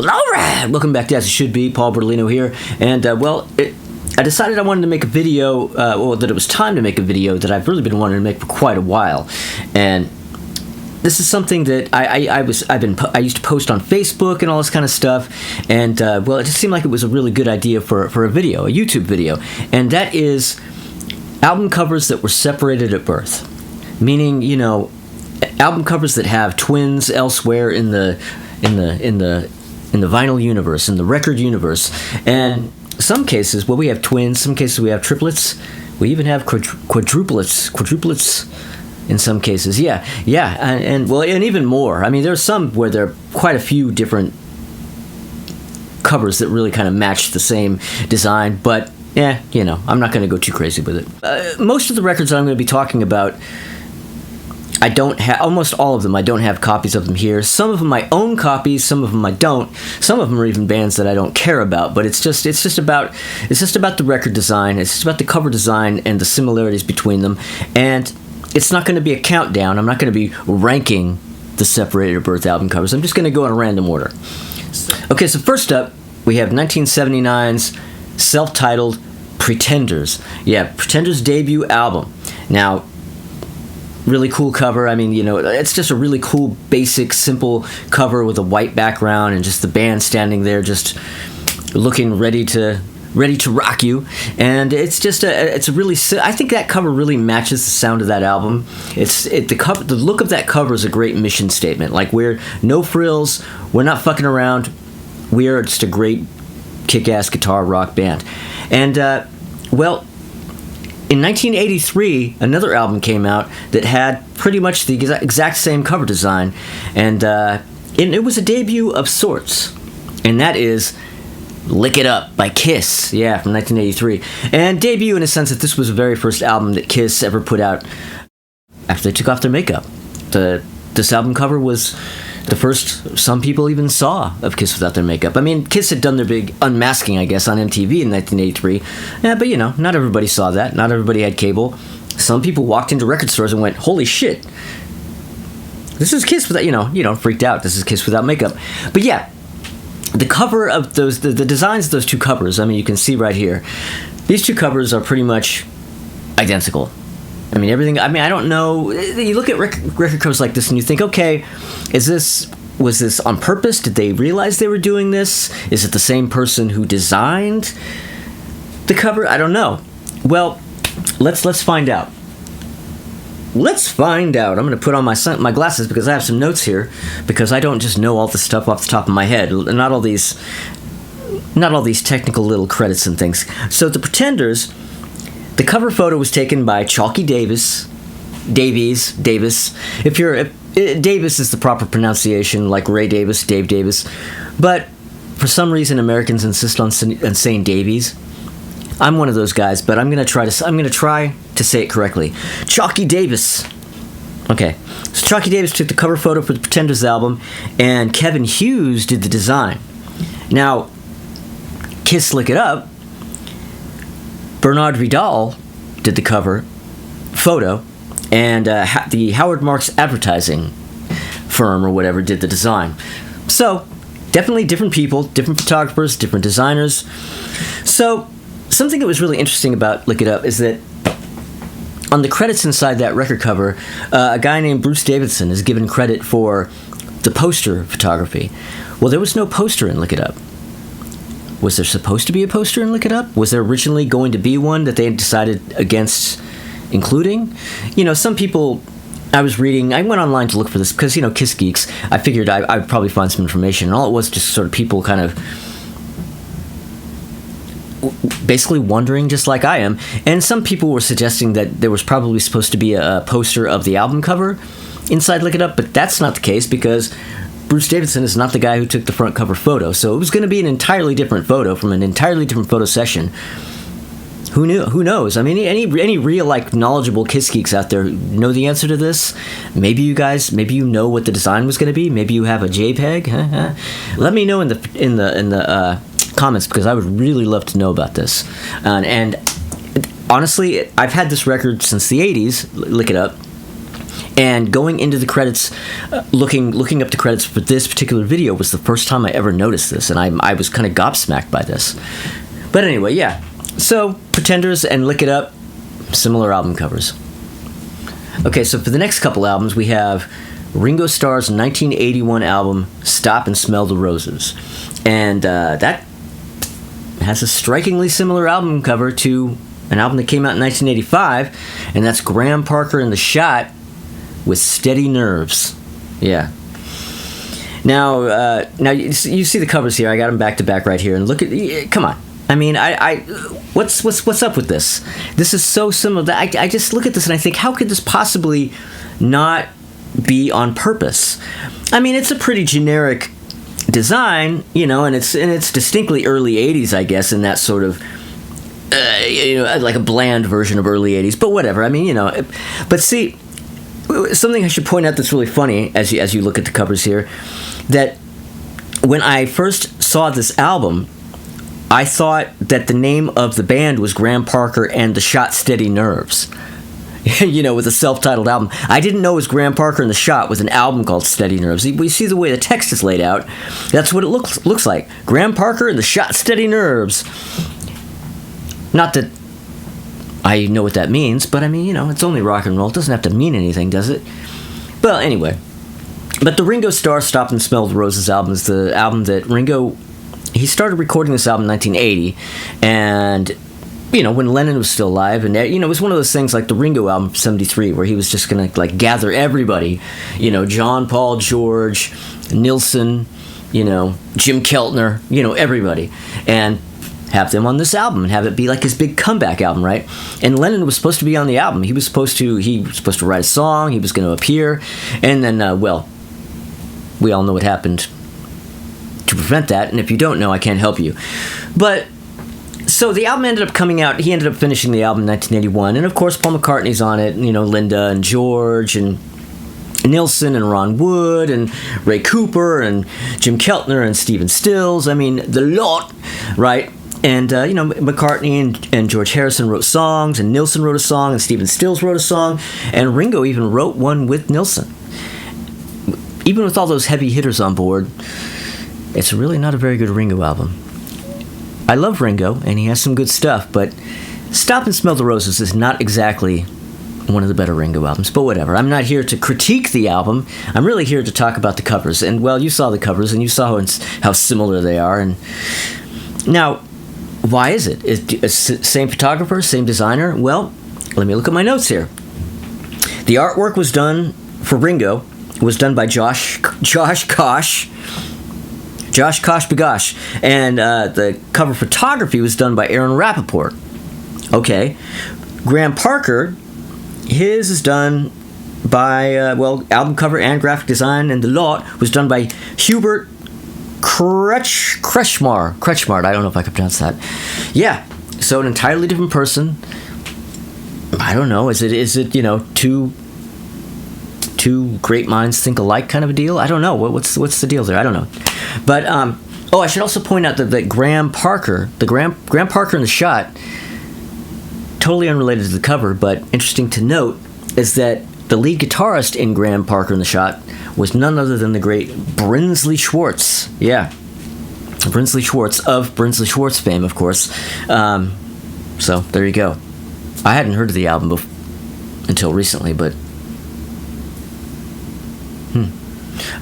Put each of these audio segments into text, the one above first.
All right, welcome back to As It Should Be. Paul Bertolino here, and I decided I wanted to make a video. That it was time to make a video that I've really been wanting to make for quite a while, and this is something that I used to post on Facebook and all this kind of stuff, and it just seemed like it was a really good idea for a video, a YouTube video, and that is album covers that were separated at birth, meaning album covers that have twins elsewhere in the vinyl universe, in the record universe. And some cases, we have twins, some cases we have triplets, we even have quadruplets in some cases. And even more. I mean, there's some where there are quite a few different covers that really kind of match the same design, but I'm not going to go too crazy with it. Most of the records that I'm going to be talking about, I don't have, almost all of them, I don't have copies of them here. Some of them I own copies, some of them I don't. Some of them are even bands that I don't care about, but it's just about the record design, it's just about the cover design and the similarities between them. And it's not going to be a countdown. I'm not going to be ranking the separated at birth album covers. I'm just going to go in a random order. Okay, so first up, we have 1979's self-titled Pretenders. Yeah, Pretenders' debut album. Now, really cool cover. I mean, it's just a really cool, basic, simple cover with a white background and just the band standing there just looking ready to rock you. And it's just I think that cover really matches the sound of that album. The look of that cover is a great mission statement. Like, we're no frills, we're not fucking around, we are just a great kick-ass guitar rock band. And in 1983, another album came out that had pretty much the exact same cover design, and it was a debut of sorts, and that is Lick It Up by Kiss, from 1983. And debut in a sense that this was the very first album that Kiss ever put out after they took off their makeup. This album cover was the first some people even saw of Kiss without their makeup. I mean, Kiss had done their big unmasking, I guess, on MTV in 1983. Yeah, but not everybody saw that. Not everybody had cable. Some people walked into record stores and went, "Holy shit, this is Kiss without," freaked out. This is Kiss without makeup. But yeah, the cover of those, the designs of those two covers, I mean, you can see right here. These two covers are pretty much identical. I mean, everything. I mean, I don't know. You look at record covers like this and you think, okay, was this on purpose? Did they realize they were doing this? Is it the same person who designed the cover? I don't know. Well, let's find out. Let's find out. I'm going to put on my glasses because I have some notes here, because I don't just know all this stuff off the top of my head. Not all these technical little credits and things. So the Pretenders. The cover photo was taken by Chalky Davis. Davis. Davis is the proper pronunciation, like Ray Davis, Dave Davis. But for some reason, Americans insist on saying Davies. I'm one of those guys, but I'm gonna try to say it correctly. Chalky Davis. Okay, so Chalky Davis took the cover photo for the Pretenders album, and Kevin Hughes did the design. Now, Kiss Lick It Up. Bernard Vidal did the cover photo, and the Howard Marks advertising firm or whatever did the design. So, definitely different people, different photographers, different designers. So, something that was really interesting about Lick It Up is that on the credits inside that record cover, a guy named Bruce Davidson is given credit for the poster photography. Well, there was no poster in Lick It Up. Was there supposed to be a poster in Lick It Up? Was there originally going to be one that they had decided against including? Some people, I went online to look for this because, Kiss Geeks, I figured I'd probably find some information, and all it was just sort of people kind of basically wondering, just like I am. And some people were suggesting that there was probably supposed to be a poster of the album cover inside Lick It Up, but that's not the case because Bruce Davidson is not the guy who took the front cover photo, so it was going to be an entirely different photo from an entirely different photo session. Who knew? Who knows? I mean, any real knowledgeable Kiss Geeks out there know the answer to this. Maybe you know what the design was going to be. Maybe you have a JPEG. Let me know in the comments, because I would really love to know about this. And honestly, I've had this record since the '80s. Lick It Up. And going into the credits, looking up the credits for this particular video was the first time I ever noticed this, and I was kind of gobsmacked by this. But anyway, yeah. So, Pretenders and Lick It Up, similar album covers. Okay, so for the next couple albums, we have Ringo Starr's 1981 album, Stop and Smell the Roses. And that has a strikingly similar album cover to an album that came out in 1985, and that's Graham Parker and the Shot with Steady Nerves. Yeah. Now you see the covers here. I got them back to back right here, and look at. Come on. I mean, what's up with this? This is so similar. I just look at this and I think, how could this possibly not be on purpose? I mean, it's a pretty generic design, and it's distinctly early 80s, I guess, in that sort of like a bland version of early 80s, but whatever. I mean, but see, something I should point out that's really funny as you look at the covers here, that when I first saw this album, I thought that the name of the band was Graham Parker and the Shot Steady Nerves. With a self-titled album. I didn't know it was Graham Parker and the Shot with an album called Steady Nerves. We see the way the text is laid out. That's what it looks like. Graham Parker and the Shot Steady Nerves. Not that I know what that means, but I mean, it's only rock and roll. It doesn't have to mean anything, does it? Well, anyway. But the Ringo Starr Stop and Smell the Roses album is the album that Ringo... He started recording this album in 1980, and... when Lennon was still alive, and it was one of those things like the Ringo album, 73, where he was just going to, gather everybody, John, Paul, George, Nilsson, Jim Keltner, everybody, and have them on this album and have it be like his big comeback album, right? And Lennon was supposed to be on the album. He was supposed to write a song, he was going to appear, and then, we all know what happened to prevent that, and if you don't know, I can't help you. But... So the album ended up coming out. He ended up finishing the album in 1981, and of course Paul McCartney's on it. Linda and George and Nilsson and Ron Wood and Ray Cooper and Jim Keltner and Stephen Stills. I mean, the lot, right? And McCartney and George Harrison wrote songs, and Nilsson wrote a song, and Stephen Stills wrote a song, and Ringo even wrote one with Nilsson. Even with all those heavy hitters on board, it's really not a very good Ringo album. I love Ringo, and he has some good stuff, but Stop and Smell the Roses is not exactly one of the better Ringo albums, but whatever. I'm not here to critique the album. I'm really here to talk about the covers. And, well, you saw the covers, and you saw how similar they are. And now, why is it? Same photographer, same designer? Well, let me look at my notes here. The artwork was done for Ringo, was done by Josh Kosh, Bagosh, and the cover photography was done by Aaron Rappaport. Okay. Graham Parker, his is done by, album cover and graphic design, and the lot was done by Hubert Kretschmar. I don't know if I can pronounce that. Yeah, so an entirely different person. I don't know, is it two great minds think alike kind of a deal? I don't know. What's the deal there? I don't know. But I should also point out that Graham Parker and the Shot, totally unrelated to the cover, but interesting to note, is that the lead guitarist in Graham Parker and the Shot was none other than the great Brinsley Schwarz. Yeah, Brinsley Schwarz of Brinsley Schwarz fame, of course. So there you go. I hadn't heard of the album until recently, but.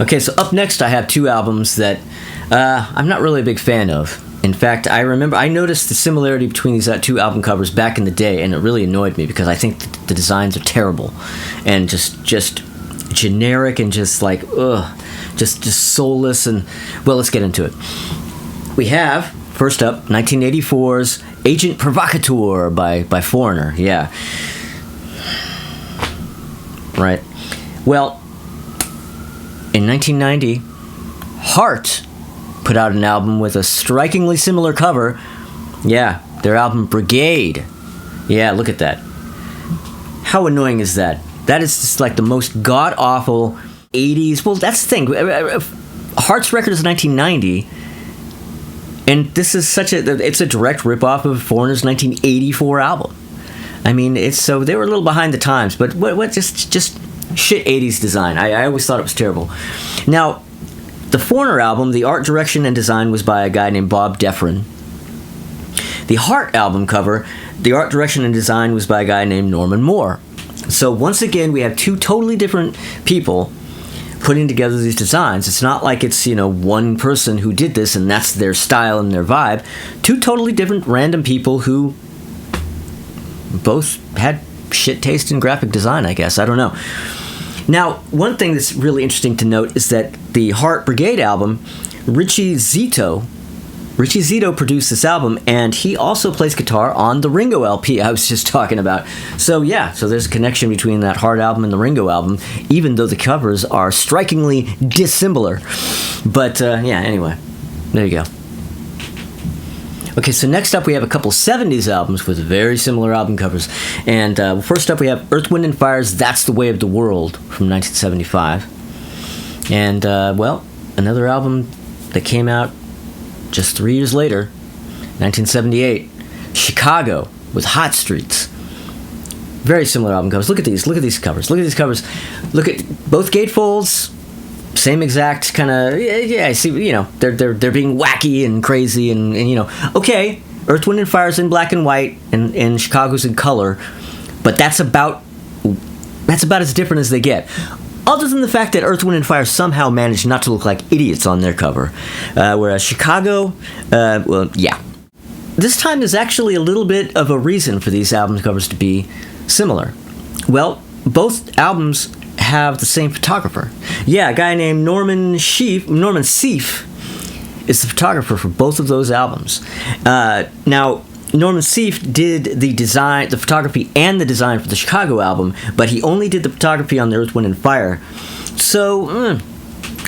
Okay, so up next I have two albums that I'm not really a big fan of. In fact, I noticed the similarity between these two album covers back in the day, and it really annoyed me because I think the designs are terrible and just generic and just like, just soulless. And, well, let's get into it. We have, first up, 1984's Agent Provocateur by Foreigner. Yeah. Right. Well, in 1990, Heart put out an album with a strikingly similar cover. Yeah, their album Brigade. Yeah, look at that. How annoying is that? That is just like the most god-awful 80s... Well, that's the thing. Heart's record is 1990, and this is it's a direct ripoff of Foreigner's 1984 album. I mean, so they were a little behind the times, but what just shit 80s design. I always thought it was terrible. Now, the Foreigner album, the art direction and design was by a guy named Bob Deffrin. The Heart album cover, the art direction and design was by a guy named Norman Moore. So once again, we have two totally different people putting together these designs. It's not like it's, one person who did this and that's their style and their vibe. Two totally different random people who both had shit taste in graphic design, I guess. I don't know. Now, one thing that's really interesting to note is that the Heart Brigade album, Richie Zito produced this album, and he also plays guitar on the Ringo LP I was just talking about. So yeah, so there's a connection between that Heart album and the Ringo album, even though the covers are strikingly dissimilar. But yeah, anyway, there you go. Okay, so next up we have a couple 70s albums with very similar album covers. And first up we have Earth, Wind & Fire's That's the Way of the World from 1975. And, another album that came out just 3 years later, 1978, Chicago with Hot Streets. Very similar album covers. Look at these covers. Look at both gatefolds. Same exact kind of, I see, they're being wacky and crazy and okay, Earth, Wind & Fire's in black and white and Chicago's in color, but that's about as different as they get. Other than the fact that Earth, Wind & Fire somehow managed not to look like idiots on their cover, whereas Chicago, This time there's actually a little bit of a reason for these album covers to be similar. Well, both albums have the same photographer. Yeah, a guy named Norman Seeff is the photographer for both of those albums. Now, Norman Seeff did the photography and the design for the Chicago album, but he only did the photography on the Earth, Wind & Fire. So,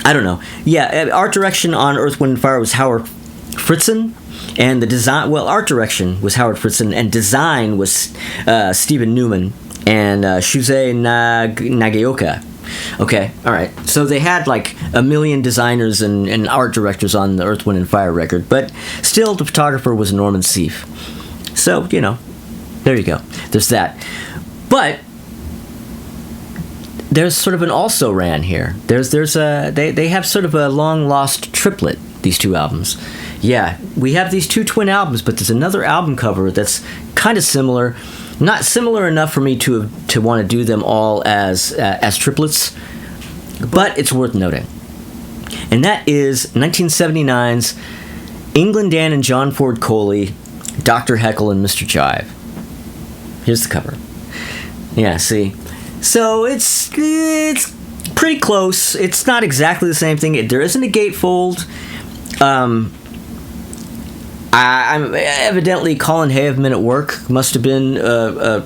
I don't know. Yeah, art direction on Earth, Wind & Fire was Howard Fritzen, and the design, art direction was Howard Fritzen, and design was Stephen Newman and Shuze Nagaoka. Okay, all right. So they had like a million designers and art directors on the Earth, Wind & Fire record, but still the photographer was Norman Seeff. So, there you go. There's that. But there's sort of an also-ran here. They have sort of a long-lost triplet, these two albums. Yeah, we have these two twin albums, but there's another album cover that's kind of similar. Not similar enough for me to want to do them all as triplets, but it's worth noting. And that is 1979's England Dan and John Ford Coley, Dr. Heckle and Mr. Jive. Here's the cover. Yeah, see? So it's pretty close. It's not exactly the same thing. There isn't a gatefold. I'm evidently Colin Hay of Men at Work must have been a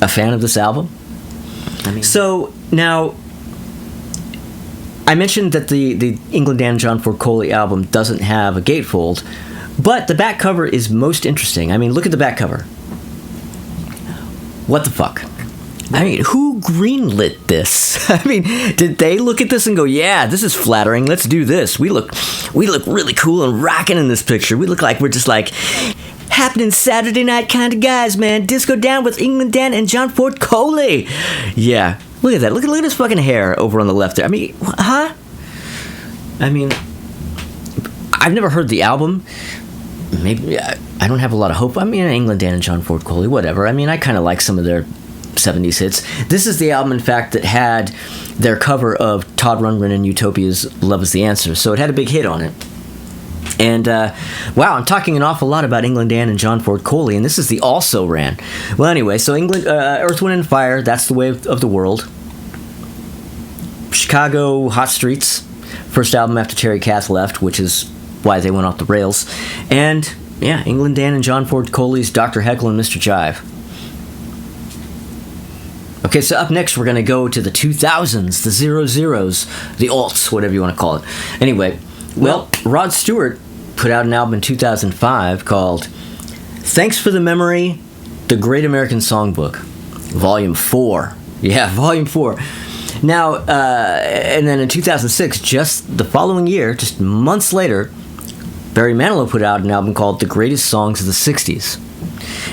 fan of this album. So now I mentioned that the England Dan and John Ford Coley album doesn't have a gatefold, but the back cover is most interesting. I mean, look at the back cover. What the fuck? I mean, who greenlit this? I mean, did they look at this and go, yeah, this is flattering, let's do this. We look really cool and rocking in this picture. We look like we're just like happening Saturday night kind of guys, man. Disco down with England Dan and John Ford Coley. Yeah, look at that. Look at his fucking hair over on the left there. I mean, huh? I mean, I've never heard the album. Maybe I don't have a lot of hope. I mean, England Dan and John Ford Coley, whatever. I mean, I kind of like some of their 70s hits. This is the album, in fact, that had their cover of Todd Rundgren and Utopia's Love Is the Answer, so it had a big hit on it. And, wow, I'm talking an awful lot about England Dan and John Ford Coley, and this is the also ran. Well, anyway, so Earth, Wind & Fire, That's the Way of the World. Chicago, Hot Streets, first album after Terry Kath left, which is why they went off the rails. And, yeah, England Dan and John Ford Coley's Dr. Heckle and Mr. Jive. Okay, so up next we're going to go to the 2000s, the 00s, the alts, whatever you want to call it. Anyway, well, Rod Stewart put out an album in 2005 called Thanks for the Memory, The Great American Songbook, Volume 4. Yeah, Volume 4. Now, and then in 2006, just the following year, just months later, Barry Manilow put out an album called The Greatest Songs of the 60s.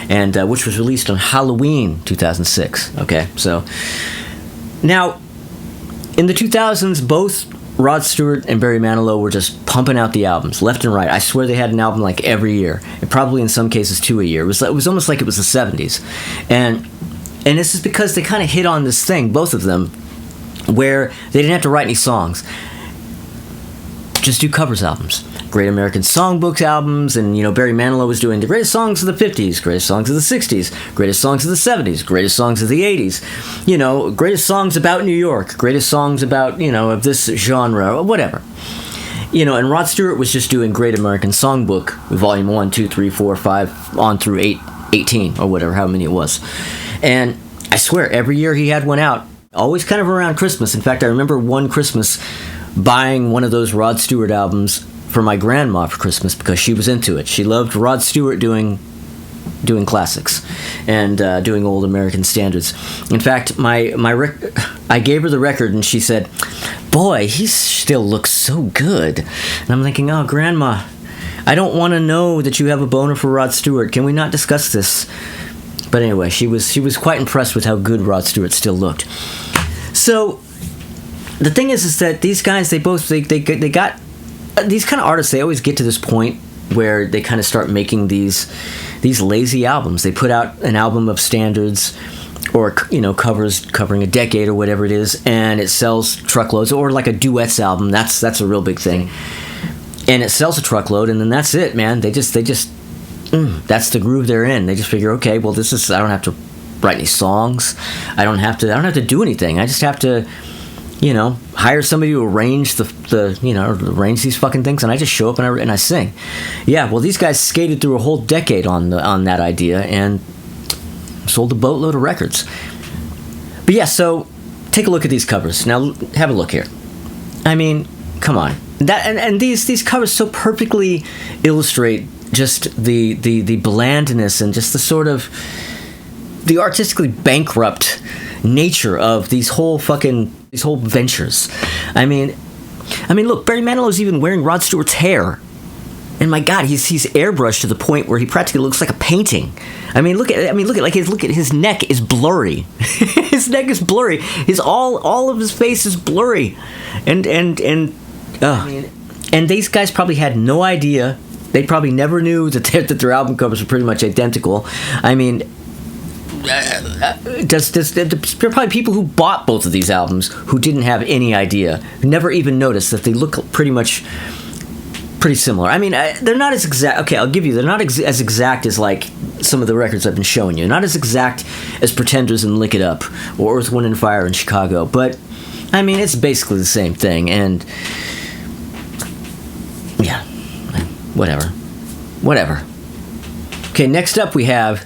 And which was released on Halloween 2006. Okay, so now in the 2000s, both Rod Stewart and Barry Manilow were just pumping out the albums left and right. I swear they had an album like every year, and probably in some cases 2 a year. It was almost like it was the 70s, and this is because they kind of hit on this thing, both of them, where they didn't have to write any songs. Just do covers albums. Great American Songbook albums, and Barry Manilow was doing the greatest songs of the 50s, greatest songs of the 60s, greatest songs of the 70s, greatest songs of the 80s, greatest songs about New York, greatest songs about, of this genre, or whatever. And Rod Stewart was just doing Great American Songbook, volume 1, 2, 3, 4, 5, on through 18, or whatever, how many it was. And I swear, every year he had one out, always kind of around Christmas. In fact, I remember one Christmas buying one of those Rod Stewart albums for my grandma for Christmas because she was into it. She loved Rod Stewart doing classics and doing old American standards. In fact, I gave her the record and she said, "Boy, he still looks so good." And I'm thinking, "Oh, Grandma, I don't want to know that you have a boner for Rod Stewart. Can we not discuss this?" But anyway, she was quite impressed with how good Rod Stewart still looked. So the thing is that these guys, they got these kind of artists. They always get to this point where they kind of start making these lazy albums. They put out an album of standards or covers covering a decade or whatever it is, and it sells truckloads. Or like a duets album. That's a real big thing, and it sells a truckload, and then that's it, man. They just that's the groove they're in. They just figure, okay, well, I don't have to write any songs. I don't have to do anything. I just have to hire somebody to arrange arrange these fucking things, and I just show up and I sing. Yeah, well, these guys skated through a whole decade on that idea and sold a boatload of records. But yeah, so take a look at these covers. Now, have a look here. I mean, come on. And these covers so perfectly illustrate just the blandness and just the sort of the artistically bankrupt nature of these whole ventures. I mean, look, Barry Manilow's even wearing Rod Stewart's hair, and my God, he's airbrushed to the point where he practically looks like a painting. Look at his neck is blurry. His neck is blurry. All of his face is blurry, and these guys probably had no idea. They probably never knew that their album covers were pretty much identical. There are probably people who bought both of these albums who didn't have any idea, who never even noticed that they look pretty similar. They're not as exact. Okay, I'll give you. They're not as exact as like some of the records I've been showing you. Not as exact as Pretenders and Lick It Up or Earth, Wind and Fire in Chicago. But it's basically the same thing. And yeah, whatever. Okay, next up we have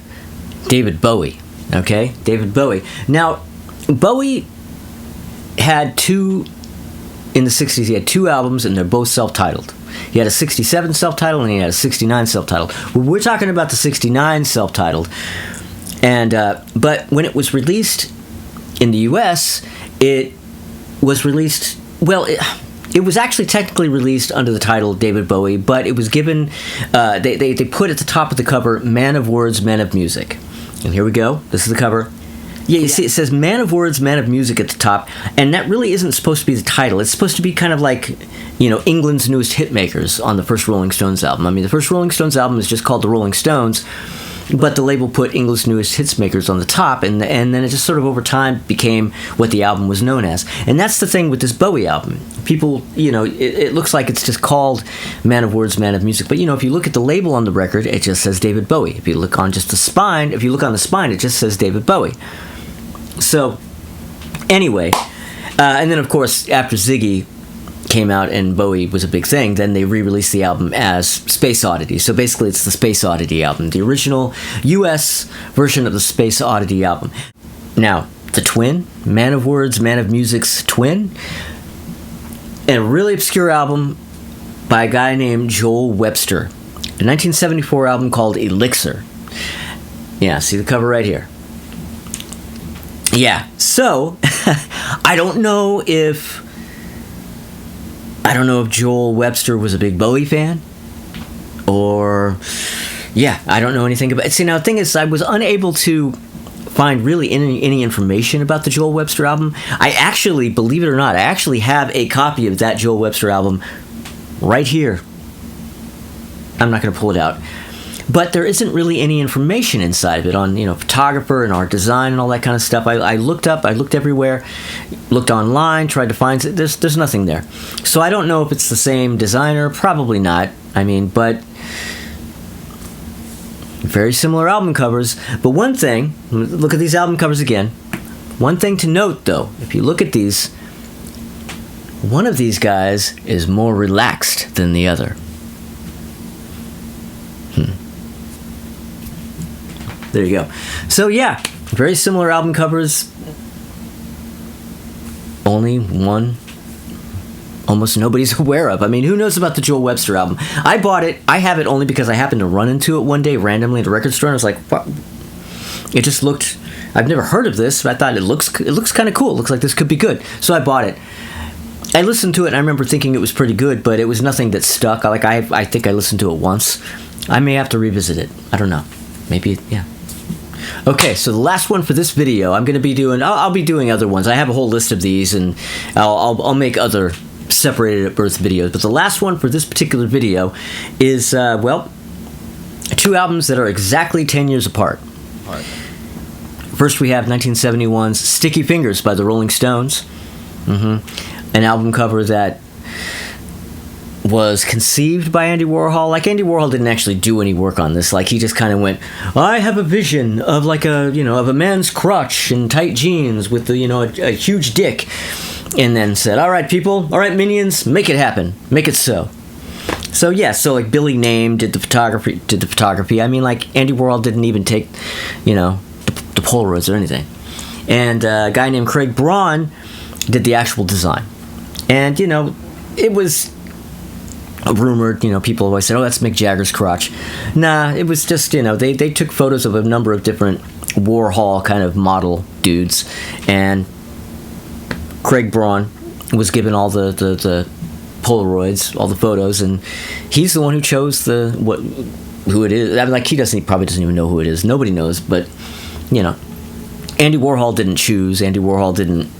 David Bowie. Okay, David Bowie. Now, Bowie had in the 60s, he had two albums, and they're both self-titled. He had a 67 self-titled, and he had a 69 self-titled. Well, we're talking about the 69 self-titled. And but when it was released in the U.S., it was released, well, it was actually technically released under the title David Bowie, but it was given, they put at the top of the cover, Man of Words, Man of Music. And here we go. This is the cover. Yeah, you see it says Man of Words, Man of Music at the top, and that really isn't supposed to be the title. It's supposed to be kind of like, England's Newest Hitmakers on the first Rolling Stones album. The first Rolling Stones album is just called The Rolling Stones, but the label put English Newest Hitsmakers on the top, and then it just sort of over time became what the album was known as. And that's the thing with this Bowie album. People, it looks like it's just called Man of Words, Man of Music, but if you look at the label on the record, it just says David Bowie. If you look on just the spine, it just says David Bowie. So, anyway, and then of course, after Ziggy came out and Bowie was a big thing, then they re-released the album as Space Oddity. So basically it's the Space Oddity album, the original US version of the Space Oddity album. Now, the twin, Man of Words, Man of Music's twin, and a really obscure album by a guy named Joel Webster. A 1974 album called Elixir. Yeah, see the cover right here. Yeah, so I don't know if Joel Webster was a big Bowie fan, or I don't know anything about it. See, now the thing is, I was unable to find really any information about the Joel Webster album. I actually, believe it or not, I actually have a copy of that Joel Webster album right here. I'm not going to pull it out. But there isn't really any information inside of it on, photographer and art design and all that kind of stuff. I looked everywhere, looked online, tried to find it. There's nothing there. So I don't know if it's the same designer. Probably not. But very similar album covers. But one thing, look at these album covers again. One thing to note, though, if you look at these, one of these guys is more relaxed than the other. There you go. So yeah, very similar album covers. Only one almost nobody's aware of. Who knows about the Joel Webster album? I bought it. I have it only because I happened to run into it one day randomly at a record store, and I was like, what? It just looked, I've never heard of this, but I thought it looks kind of cool. It looks like this could be good. So I bought it. I listened to it, and I remember thinking it was pretty good, but it was nothing that stuck. I think I listened to it once. I may have to revisit it. I don't know. Maybe, yeah. Okay, so the last one for this video, I'm going to be doing. I'll be doing other ones. I have a whole list of these, and I'll make other separated at birth videos. But the last one for this particular video is two albums that are exactly 10 years apart. First, we have 1971's "Sticky Fingers" by the Rolling Stones, an album cover that was conceived by Andy Warhol. Like, Andy Warhol didn't actually do any work on this. Like, he just kind of went, I have a vision of of a man's crotch and tight jeans with a huge dick, and then said, all right, people, all right, minions, make it happen, make it so. So yeah, like Billy Name did the photography. Andy Warhol didn't even take, the Polaroids or anything. And a guy named Craig Braun did the actual design. And it was rumored, people always said, oh, that's Mick Jagger's crotch. Nah, it was just, they took photos of a number of different Warhol kind of model dudes, and Craig Braun was given all the Polaroids, all the photos, and he's the one who chose who it is. He probably doesn't even know who it is. Nobody knows, but, Andy Warhol didn't choose. Andy Warhol didn't,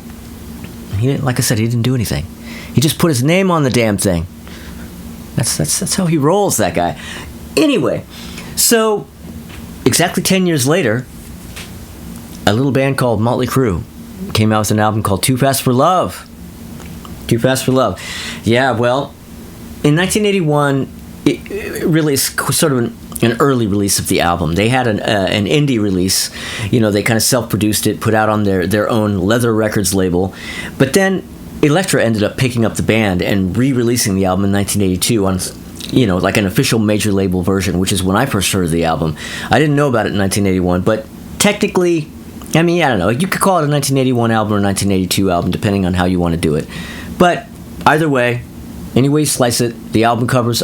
like I said, he didn't do anything. He just put his name on the damn thing. That's how he rolls, that guy. Anyway, so exactly 10 years later, a little band called Motley Crue came out with an album called Too Fast for Love. Too Fast for Love. Yeah, well, in 1981, it really is sort of an early release of the album. They had an indie release. They kind of self-produced it, put out on their own Leather Records label. But then Elektra ended up picking up the band and re-releasing the album in 1982 on, like an official major label version, which is when I first heard of the album. I didn't know about it in 1981, but technically, I don't know. You could call it a 1981 album or a 1982 album, depending on how you want to do it. But either way, any way you slice it, the album covers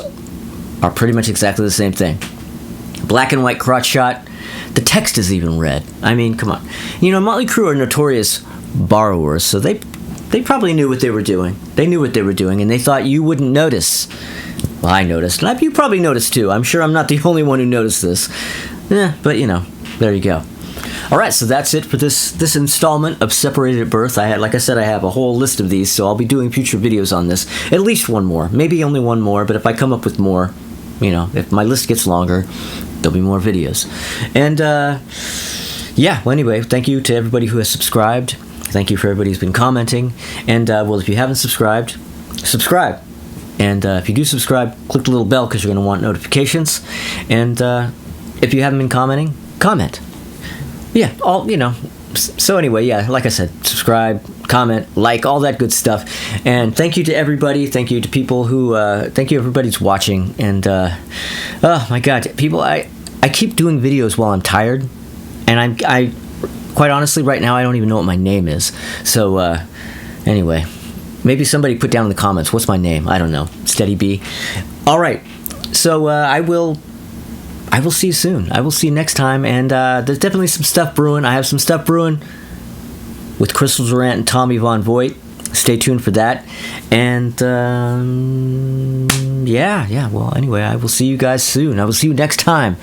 are pretty much exactly the same thing. Black and white crotch shot. The text is even red. Come on. Motley Crue are notorious borrowers, so they probably knew what they were doing. They knew what they were doing, and they thought you wouldn't notice. Well, I noticed. And you probably noticed, too. I'm sure I'm not the only one who noticed this. But, there you go. All right, so that's it for this installment of Separated at Birth. Like I said, I have a whole list of these, so I'll be doing future videos on this. At least one more. Maybe only one more, but if I come up with more, if my list gets longer, there'll be more videos. And, anyway, thank you to everybody who has subscribed. Thank you for everybody who's been commenting. And, if you haven't subscribed, subscribe. And if you do subscribe, click the little bell because you're going to want notifications. And if you haven't been commenting, comment. Yeah, So anyway, yeah, like I said, subscribe, comment, like, all that good stuff. And thank you to everybody. Thank you to people who, thank you everybody who's watching. And, oh my God, people, I keep doing videos while I'm tired. And I quite honestly, right now, I don't even know what my name is. So, anyway, maybe somebody put down in the comments, what's my name? I don't know. Steady B. All right. So, I will see you soon. I will see you next time. And there's definitely some stuff brewing. I have some stuff brewing with Crystal Durant and Tommy Von Voigt. Stay tuned for that. And, yeah. Well, anyway, I will see you guys soon. I will see you next time.